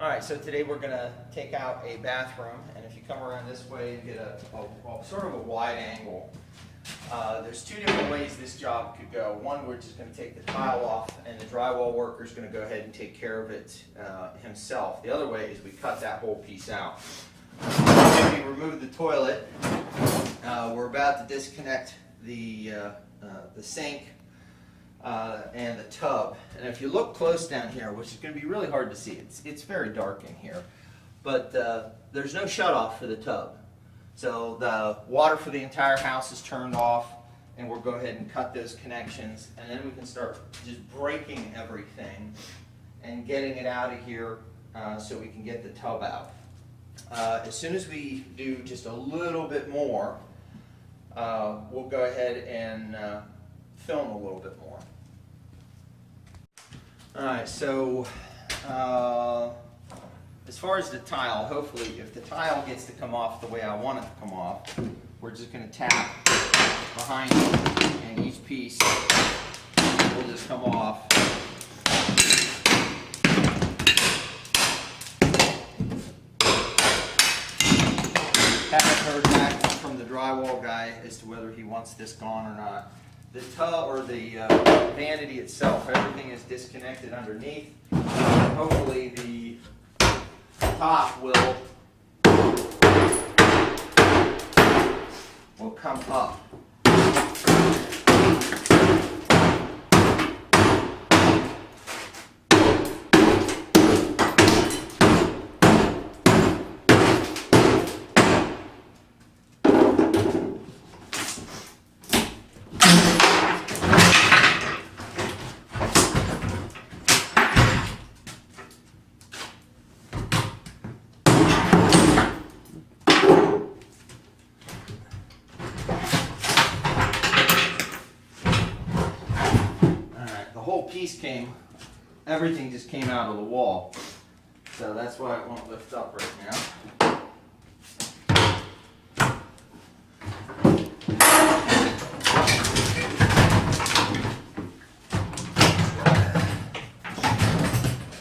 Alright, so today we're going to take out a bathroom, and if you come around this way and get a sort of a wide angle, there's two different ways this job could go. One, we're just going to take the tile off, and the drywall worker is going to go ahead and take care of it himself. The other way is we cut that whole piece out. We remove the toilet. We're about to disconnect the sink and the tub. And if you look close down here, which is going to be really hard to see, it's very dark in here, but there's no shutoff for the tub. So the water for the entire house is turned off, and we'll go ahead and cut those connections, and then we can start just breaking everything and getting it out of here so we can get the tub out. As soon as we do just a little bit more, we'll go ahead and film a little bit more. Alright, so as far as the tile, hopefully if the tile gets to come off the way I want it to come off, we're just going to tap behind it, and each piece will just come off. Haven't heard back from the drywall guy as to whether he wants this gone or not. The tub or the vanity itself, everything is disconnected underneath. Hopefully the top will come up. Piece everything just came out of the wall, so that's why it won't lift up right now.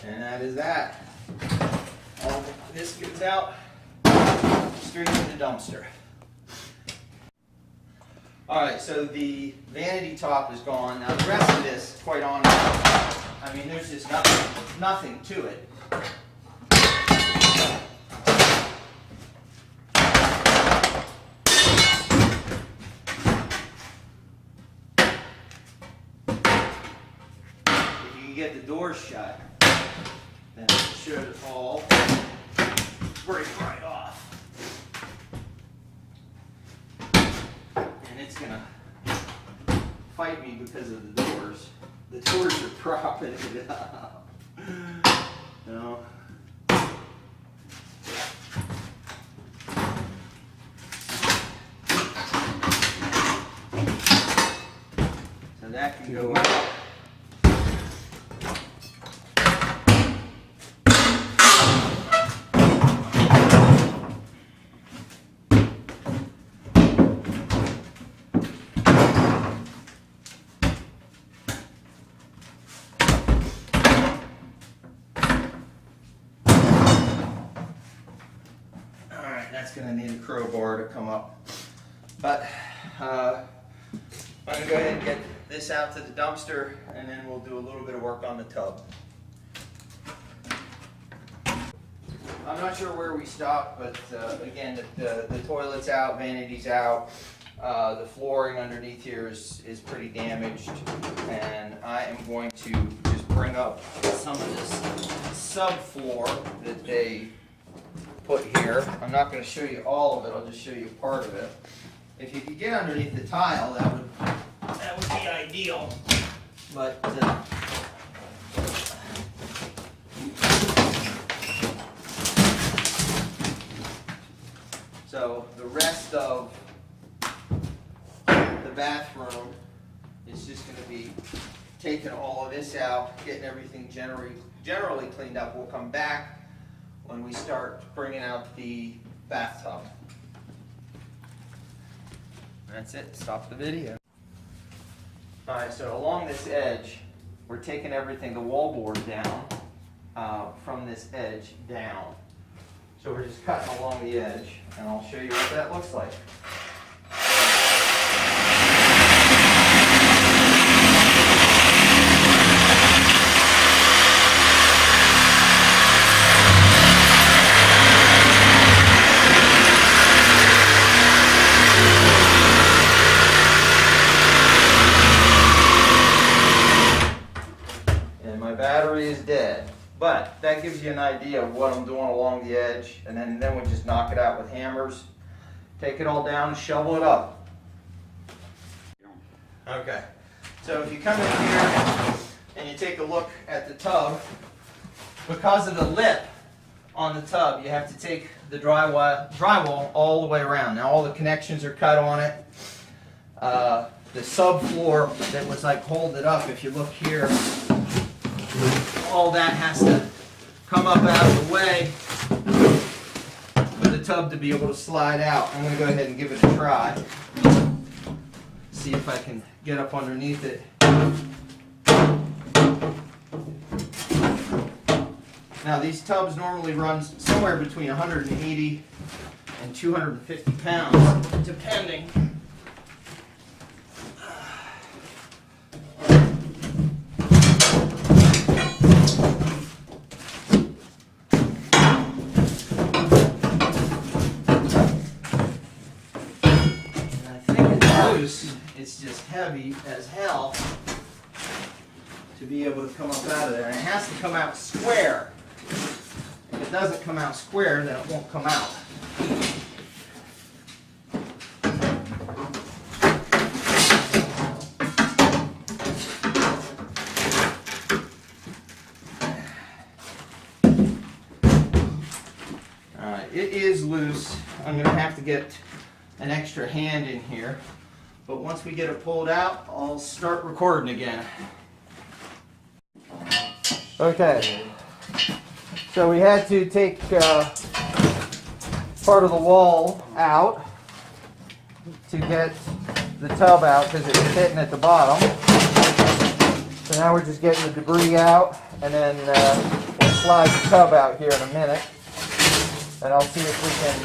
And that is that. All this gets out straight to the dumpster. Alright, so the vanity top is gone. Now the rest of this, quite honestly, I mean, there's just nothing to it. If you can get the doors shut, then it should all break right off. And it's going to fight me because of the doors. The doors are propping it up. No. So that can go out. That's going to need a crowbar to come up. But I'm going to go ahead and get this out to the dumpster, and then we'll do a little bit of work on the tub. I'm not sure where we stopped, but again, the toilet's out, vanity's out. The flooring underneath here is pretty damaged, and I am going to just bring up some of this subfloor that they put here. I'm not going to show you all of it, I'll just show you part of it. If you could get underneath the tile, that would be ideal. But so the rest of the bathroom is just going to be taking all of this out, getting everything generally cleaned up. We'll come back when we start bringing out the bathtub. That's it, stop the video. Alright, so along this edge, we're taking everything, the wall board down, from this edge down. So we're just cutting along the edge, and I'll show you what that looks like. Battery is dead, but that gives you an idea of what I'm doing along the edge, and then we just knock it out with hammers, take it all down, and shovel it up. Okay, so if you come in here and you take a look at the tub, because of the lip on the tub, you have to take the drywall all the way around. Now all the connections are cut on it. The subfloor that was like holding it up, if you look here, all that has to come up out of the way for the tub to be able to slide out. I'm going to go ahead and give it a try. See if I can get up underneath it. Now these tubs normally run somewhere between 180 and 250 pounds, depending. It's just heavy as hell to be able to come up out of there, and it has to come out square. If it doesn't come out square, then it won't come out. Alright, it is loose. I'm going to have to get an extra hand in here. But once we get it pulled out, I'll start recording again. Okay, so we had to take part of the wall out to get the tub out because it was hitting at the bottom. So now we're just getting the debris out, and then we'll slide the tub out here in a minute. And I'll see if we can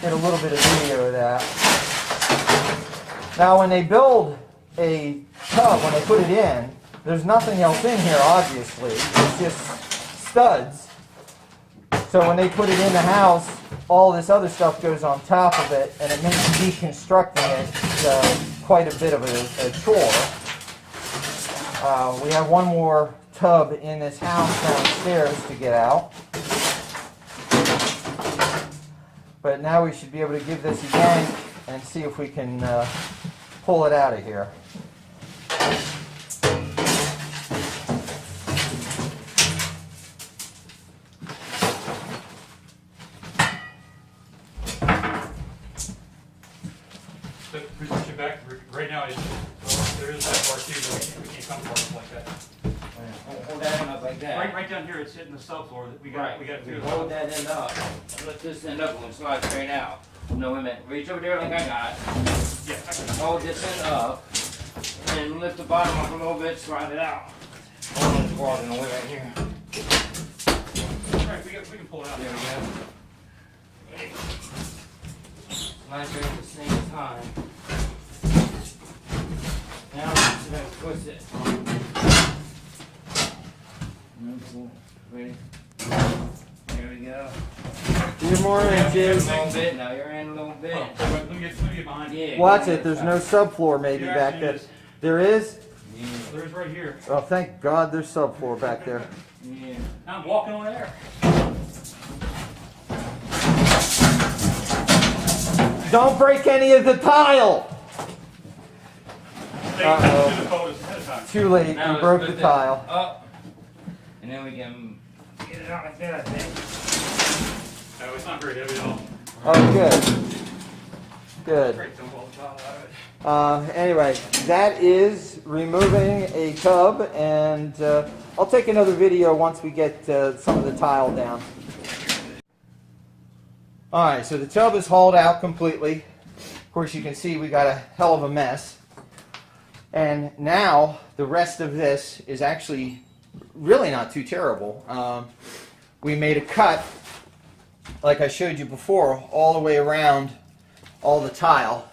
get a little bit of video of that. Now when they build a tub, when they put it in, there's nothing else in here, obviously. It's just studs. So when they put it in the house, all this other stuff goes on top of it, and it makes deconstructing it quite a bit of a chore. We have one more tub in this house downstairs to get out. But now we should be able to give this a yank and see if we can pull it out of here. So push it back. Right now, there is that part too, but we can't come apart like that. Hold that end up like that. Right down here, it's hitting the subfloor. We got Right. we got two. Hold that end up. Lift this end up and slide straight out. No, wait a minute. Reach over there like I got. Yeah, I can. Hold this end up. And lift the bottom up a little bit, slide it out. Hold this cord in the way right here. Right, we can pull it out. There we go. Slide there at the same time. Now let's twist it. Ready? There we go. Few more inches. A little bit. Now you're in a little bit. Oh, let me get behind. Yeah. Watch it, there's no subfloor maybe There back actually there. is. There is? Yeah. There's right here. Oh, thank God there's subfloor back there. Yeah. I'm walking on air. Don't break any of the tile! Uh-oh. Do the photos ahead of time. Too late, Now we let's broke put the this tile. Up. And then we can get it out like that, I think. No, it's not very heavy at all. Oh, good. Good. Great, don't pull the towel out of it. Anyway, that is removing a tub, and I'll take another video once we get some of the tile down. Alright, so the tub is hauled out completely. Of course, you can see we got a hell of a mess. And now, the rest of this is actually really not too terrible. We made a cut, like I showed you before, all the way around all the tile,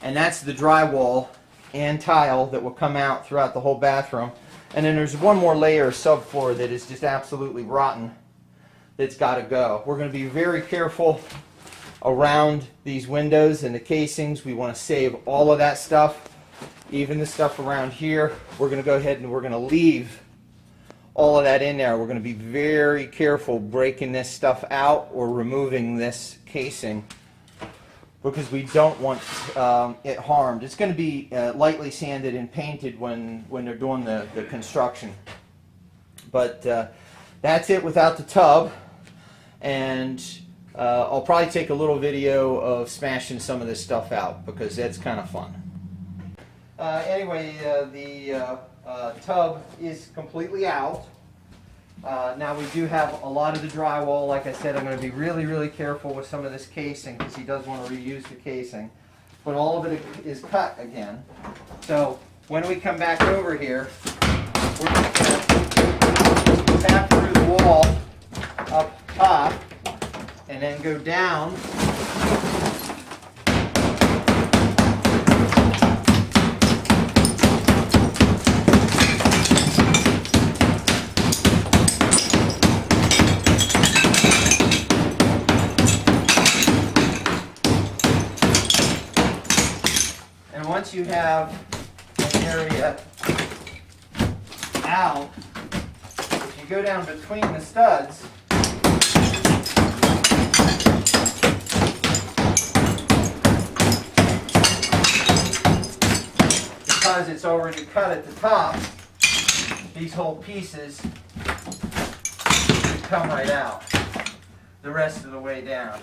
and that's the drywall and tile that will come out throughout the whole bathroom. And then there's one more layer of subfloor that is just absolutely rotten that's got to go. We're going to be very careful around these windows and the casings. We want to save all of that stuff, even the stuff around here. We're going to go ahead and we're going to leave all of that in there. We're going to be very careful breaking this stuff out or removing this casing, because we don't want it harmed. It's going to be lightly sanded and painted when they're doing the construction. But that's it without the tub. And I'll probably take a little video of smashing some of this stuff out, because that's kind of fun. Anyway, the tub is completely out. Now we do have a lot of the drywall. Like I said, I'm going to be really, really careful with some of this casing, because he does want to reuse the casing. But all of it is cut again. So when we come back over here, we're going to tap through the wall up top and then go down. Once you have an area out, if you go down between the studs, because it's already cut at the top, these whole pieces come right out the rest of the way down.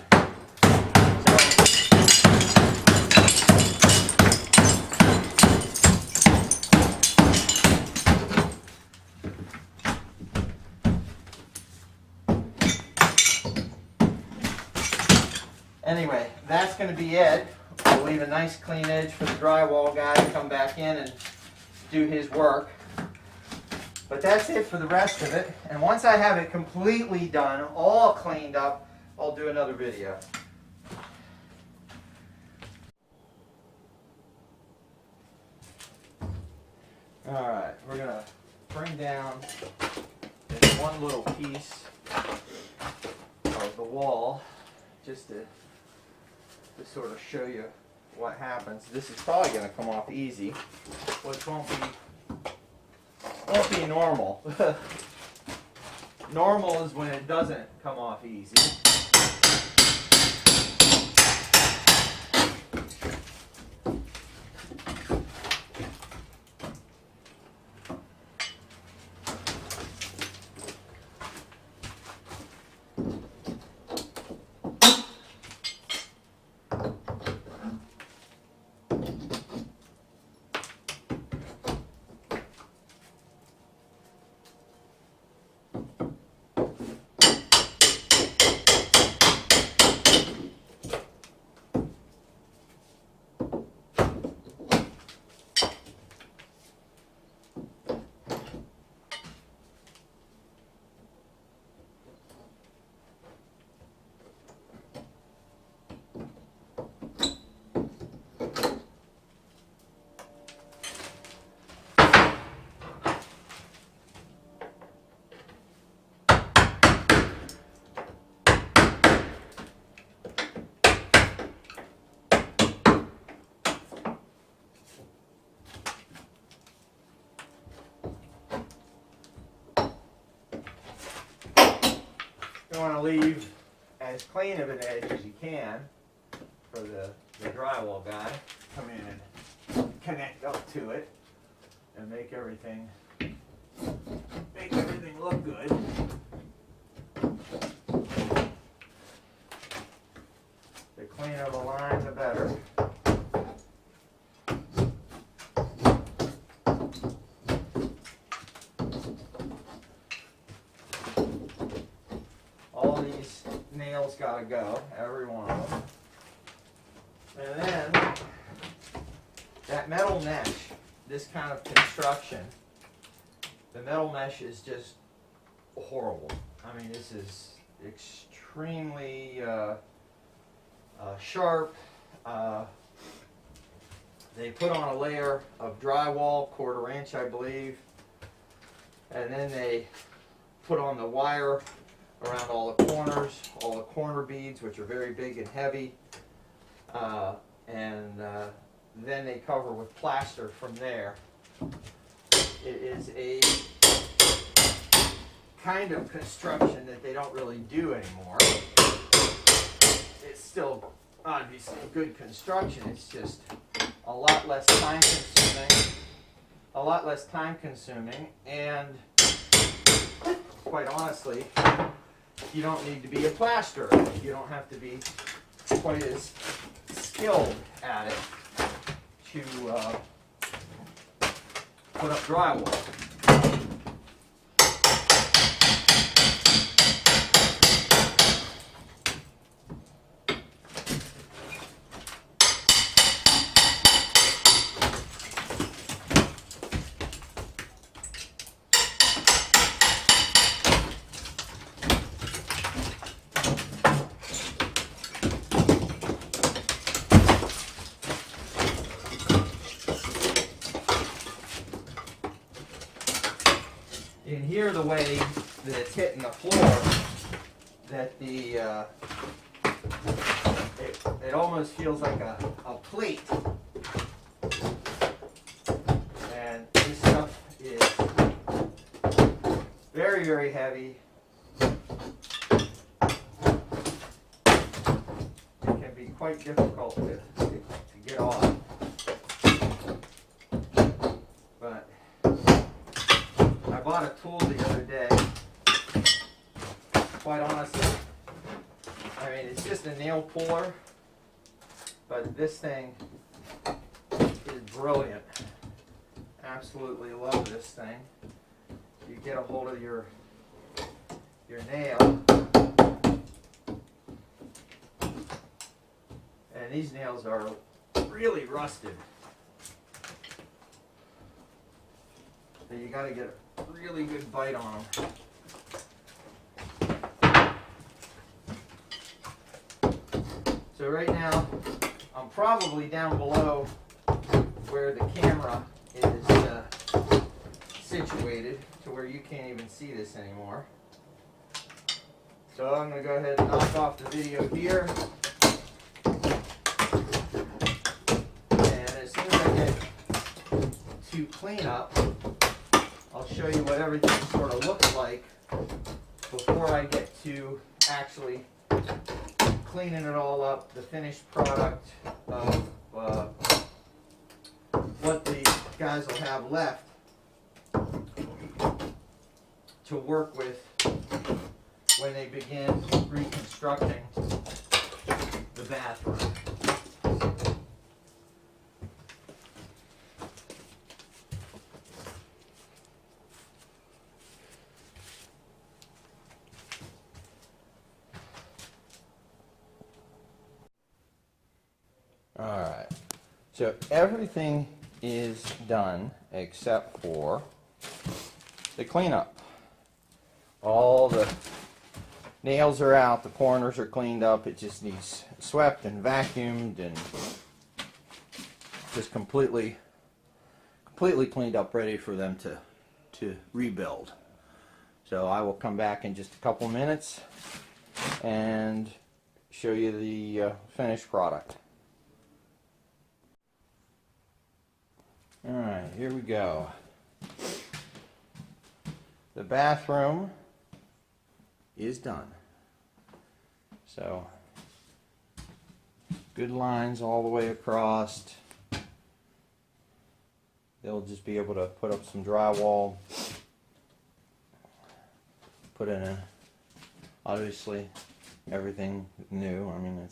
Anyway, that's going to be it. We'll leave a nice clean edge for the drywall guy to come back in and do his work. But that's it for the rest of it. And once I have it completely done, all cleaned up, I'll do another video. Alright, we're going to bring down this one little piece of the wall just to sort of show you what happens. This is probably going to come off easy, which won't be normal. Normal is when it doesn't come off easy. You want to leave as clean of an edge as you can for the drywall guy. Come in and connect up to it and make everything look good. The cleaner the line, the better. Nails gotta go, every one of them. And then that metal mesh, this kind of construction, The metal mesh is just horrible. I mean, this is extremely sharp. They put on a layer of drywall, 1/4 inch I believe, and then they put on the wire around all the corners, all the corner beads, which are very big and heavy, and then they cover with plaster from there. It is a kind of construction that they don't really do anymore. It's still obviously good construction, it's just a lot less time consuming, and quite honestly, you don't need to be a plasterer. You don't have to be quite as skilled at it to put up drywall. You can hear the way that it's hitting the floor, that the it almost feels like a plate. And this stuff is very, very heavy. It can be quite difficult to get off. But I bought a tool the other day. Quite honestly, I mean, it's just a nail puller, but this thing is brilliant. Absolutely love this thing. You get a hold of your nail, and these nails are really rusted. So you got to get a really good bite on them. So right now, I'm probably down below where the camera is situated, to where you can't even see this anymore. So I'm going to go ahead and knock off the video here. And as soon as I get to cleanup, I'll show you what everything sort of looks like before I get to actually cleaning it all up, the finished product of what the guys will have left to work with when they begin reconstructing the bathroom. Alright, so everything is done except for the cleanup. All the nails are out, the corners are cleaned up, it just needs swept and vacuumed and just completely cleaned up, ready for them to rebuild. So I will come back in just a couple minutes and show you the finished product. Alright, here we go. The bathroom is done. So, good lines all the way across. They'll just be able to put up some drywall. Put in obviously everything new. I mean,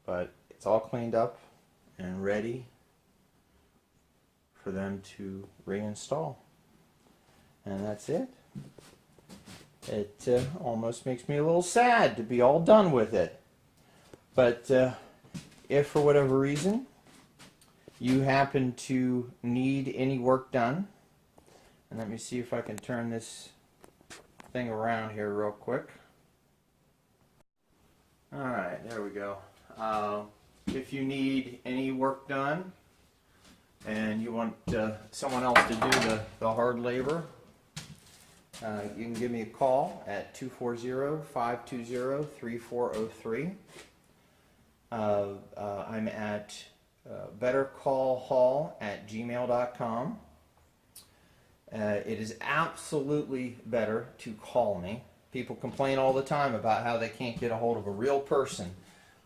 but it's all cleaned up and ready for them to reinstall. And that's it. It almost makes me a little sad to be all done with it. But if for whatever reason you happen to need any work done And let me see if I can turn this thing around here real quick. Alright, there we go. If you need any work done and you want someone else to do the hard labor, you can give me a call at 240-520-3403. I'm at bettercallhall@gmail.com. It is absolutely better to call me. People complain all the time about how they can't get a hold of a real person.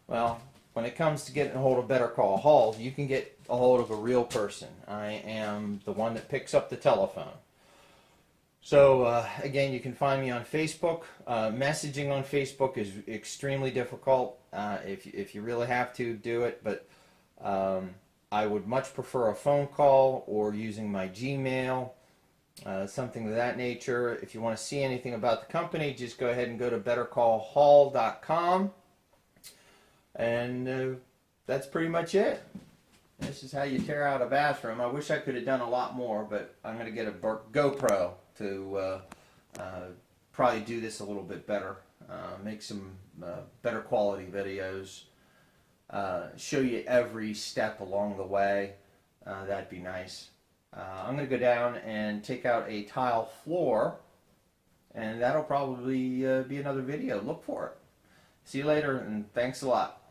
Well, when it comes to getting a hold of Better Call Hall, you can get a hold of a real person. I am the one that picks up the telephone. So again, you can find me on Facebook. Messaging on Facebook is extremely difficult. If you really have to, do it. But I would much prefer a phone call or using my Gmail. Something of that nature. If you want to see anything about the company, just go ahead and go to bettercallhall.com. And that's pretty much it. This is how you tear out a bathroom. I wish I could have done a lot more, but I'm going to get a GoPro to probably do this a little bit better. Make some better quality videos. Show you every step along the way. That'd be nice. I'm going to go down and take out a tile floor, and that'll probably be another video. Look for it. See you later, and thanks a lot.